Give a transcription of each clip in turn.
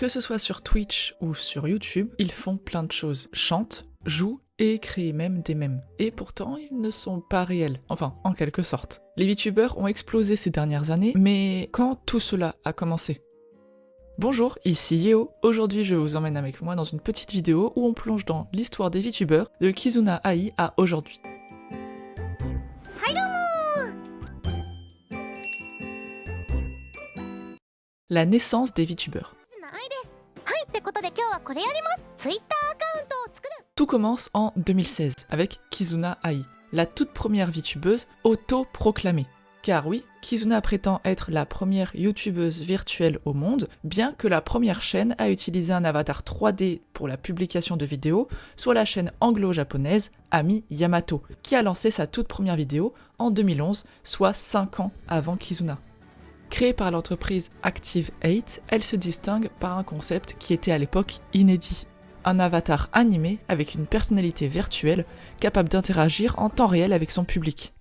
Que ce soit sur Twitch ou sur YouTube, ils font plein de choses. Chantent, jouent et créent même des mèmes. Et pourtant, ils ne sont pas réels. Enfin, en quelque sorte. Les VTubers ont explosé ces dernières années, mais quand tout cela a commencé? Bonjour, ici Yeo. Aujourd'hui, je vous emmène avec moi dans une petite vidéo où on plonge dans l'histoire des VTubers de Kizuna Ai à aujourd'hui. La naissance des VTubers. Tout commence en 2016 avec Kizuna Ai, la toute première VTubeuse auto-proclamée. Car oui, Kizuna prétend être la première YouTubeuse virtuelle au monde, bien que la première chaîne a utilisé un avatar 3D pour la publication de vidéos, soit la chaîne anglo-japonaise Ami Yamato, qui a lancé sa toute première vidéo en 2011, soit 5 ans avant Kizuna. Créée par l'entreprise Active8, elle se distingue par un concept qui était à l'époque inédit. Un avatar animé avec une personnalité virtuelle capable d'interagir en temps réel avec son public.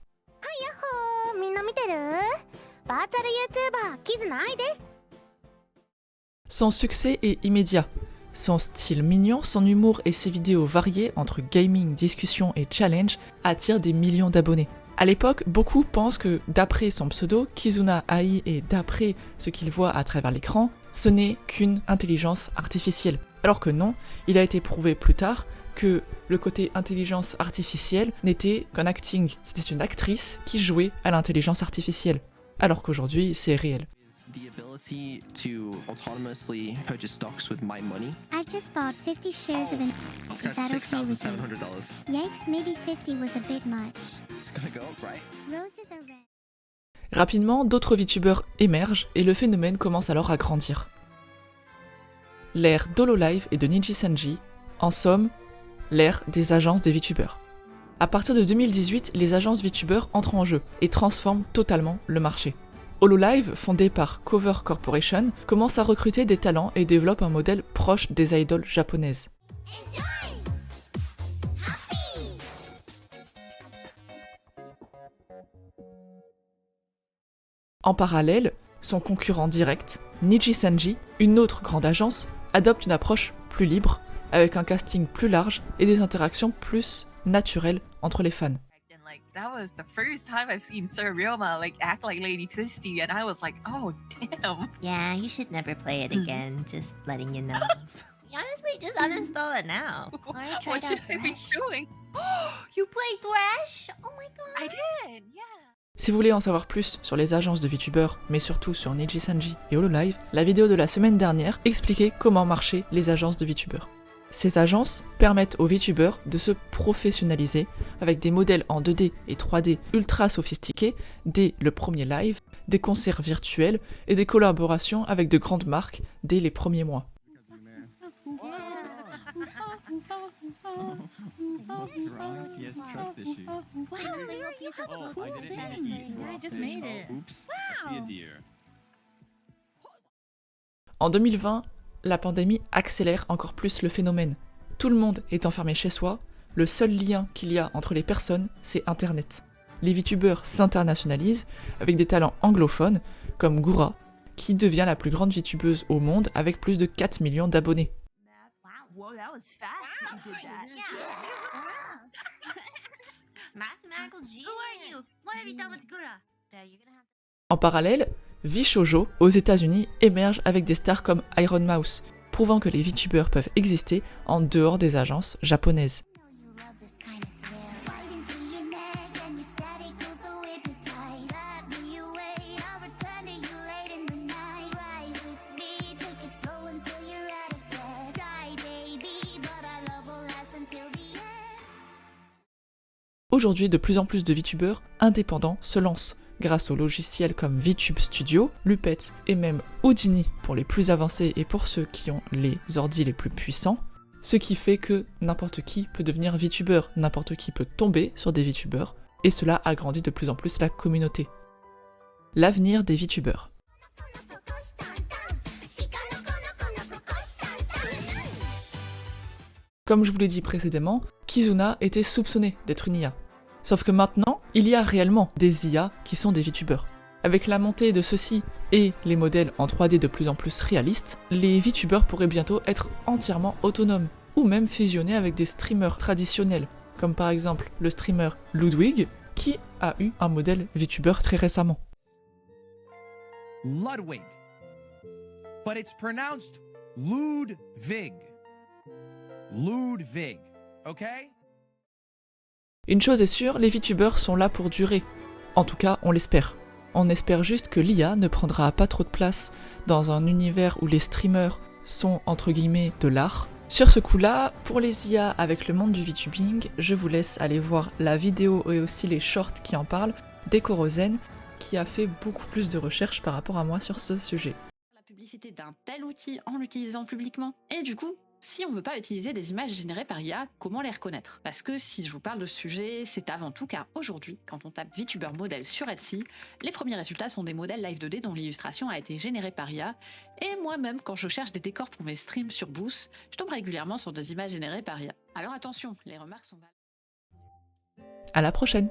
Son succès est immédiat. Son style mignon, son humour et ses vidéos variées entre gaming, discussion et challenge attirent des millions d'abonnés. À l'époque, beaucoup pensent que d'après son pseudo, Kizuna Ai et d'après ce qu'il voit à travers l'écran, ce n'est qu'une intelligence artificielle. Alors que non, il a été prouvé plus tard que le côté intelligence artificielle n'était qu'un acting. C'était une actrice qui jouait à l'intelligence artificielle. Alors qu'aujourd'hui, c'est réel. The ability to autonomously purchase stocks with my money. I've just bought 50 shares of an. Is That's that okay with $6,700. you? Yikes, maybe 50 was a bit much. It's gonna go up, right? Roses are red. Rapidement, d'autres VTubers émergent et le phénomène commence alors à grandir. L'ère d'HoloLive et de Nijisanji, en somme, l'ère des agences des VTubers. À partir de 2018, les agences VTubers entrent en jeu et transforment totalement le marché. HoloLive, fondé par Cover Corporation, commence à recruter des talents et développe un modèle proche des idoles japonaises. En parallèle, son concurrent direct, Nijisanji, une autre grande agence, adopte une approche plus libre, avec un casting plus large et des interactions plus naturelles entre les fans. Like that was the first time I've seen Sir Ryoma like act like Lady Twisty, and I was like, oh damn. Yeah, you should never play it again. Just letting you know. Honestly, just uninstall it now. What should I be doing? You play Thresh? Oh my god. I did, yeah. Si vous voulez en savoir plus sur les agences de VTubers, mais surtout sur Nijisanji et HoloLive, la vidéo de la semaine dernière expliquait comment marchaient les agences de VTubers. Ces agences permettent aux VTubers de se professionnaliser avec des modèles en 2D et 3D ultra sophistiqués dès le premier live, des concerts virtuels et des collaborations avec de grandes marques dès les premiers mois. What's wrong? He has trust issues. Wow, you have a Oh, cool I didn't thing. mean to eat I raw just fish. made it. Oh, oops. I see a deer. En 2020, la pandémie accélère encore plus le phénomène. Tout le monde est enfermé chez soi, le seul lien qu'il y a entre les personnes, c'est Internet. Les VTubers s'internationalisent avec des talents anglophones, comme Gura, qui devient la plus grande VTubeuse au monde avec plus de 4 millions d'abonnés. Whoa, that was fast that you did that. Mathematical genius. Who are you? What have you done with Gura? Yeah, you're gonna have En parallèle, VShojo, aux États-Unis, émerge avec des stars comme Iron Mouse, prouvant que les VTubers peuvent exister en dehors des agences japonaises. Aujourd'hui, de plus en plus de VTubers indépendants se lancent, grâce aux logiciels comme VTube Studio, Lupet et même Houdini pour les plus avancés et pour ceux qui ont les ordis les plus puissants, ce qui fait que n'importe qui peut devenir VTuber, n'importe qui peut tomber sur des VTubers, et cela agrandit de plus en plus la communauté. L'avenir des VTubers. Comme je vous l'ai dit précédemment, Kizuna était soupçonnée d'être une IA. Sauf que maintenant, il y a réellement des IA qui sont des VTubers. Avec la montée de ceux-ci et les modèles en 3D de plus en plus réalistes, les VTubers pourraient bientôt être entièrement autonomes, ou même fusionner avec des streamers traditionnels, comme par exemple le streamer Ludwig, qui a eu un modèle VTuber très récemment. Ludwig. But it's pronounced Ludwig. Ludwig. Okay? Une chose est sûre, les VTubers sont là pour durer. En tout cas, on l'espère. On espère juste que l'IA ne prendra pas trop de place dans un univers où les streamers sont entre guillemets de l'art. Sur ce coup-là, pour les IA avec le monde du VTubing, je vous laisse aller voir la vidéo et aussi les shorts qui en parlent d'Ekorozen, qui a fait beaucoup plus de recherches par rapport à moi sur ce sujet. La publicité d'un tel outil en l'utilisant publiquement. Et du coup, si on veut pas utiliser des images générées par IA, comment les reconnaître? Parce que si je vous parle de ce sujet, c'est avant tout car aujourd'hui, quand on tape VTuber modèle sur Etsy, les premiers résultats sont des modèles Live 2D dont l'illustration a été générée par IA. Et moi-même, quand je cherche des décors pour mes streams sur Boost, je tombe régulièrement sur des images générées par IA. Alors attention, les remarques sont valides. À la prochaine!